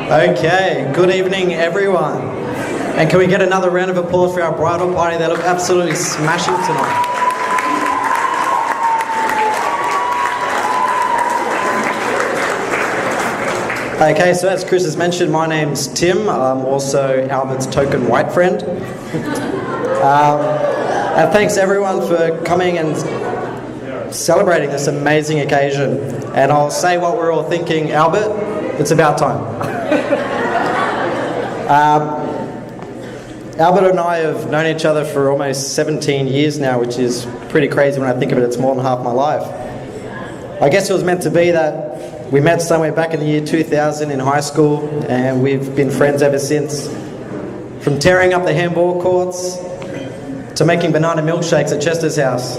Okay, good evening everyone. And can we get another round of applause for our bridal party? They look absolutely smashing tonight. Okay, so as Chris has mentioned, my name's Tim. I'm also Albert's token white friend. And thanks everyone for coming and celebrating this amazing occasion. And I'll say what we're all thinking. Albert, it's about time. Albert and I have known each other for almost 17 years now, which is pretty crazy when I think of it. It's more than half my life. I guess it was meant to be that we met somewhere back in the year 2000 in high school, and we've been friends ever since. From tearing up the handball courts to making banana milkshakes at Chester's house,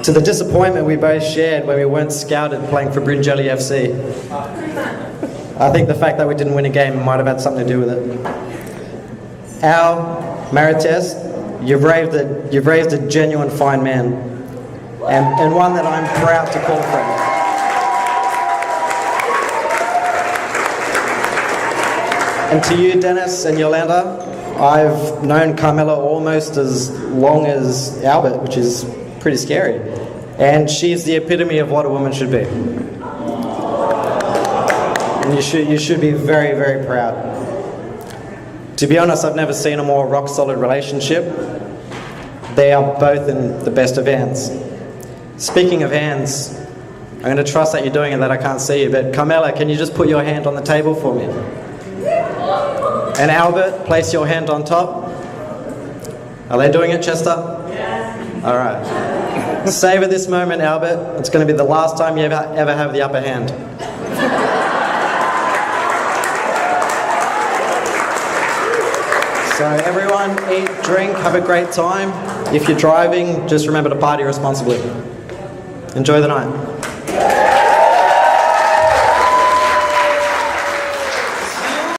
to the disappointment we both shared when we weren't scouted playing for Brinjelly FC. I think the fact that we didn't win a game might have had something to do with it. Al, Marites, you've raised a genuine fine man, and one that I'm proud to call friend. And to you, Dennis and Yolanda, I've known Carmela almost as long as Albert, which is pretty scary. And she's the epitome of what a woman should be. And you should be very, very proud. To be honest, I've never seen a more rock-solid relationship. They are both in the best of hands. Speaking of hands, I'm going to trust that you're doing it, that I can't see you, but Carmela, can you just put your hand on the table for me? And Albert, place your hand on top. Are they doing it, Chester? Yes. All right. Savor this moment, Albert. It's going to be the last time you ever have the upper hand. So everyone, eat, drink, have a great time. If you're driving, just remember to party responsibly. Enjoy the night.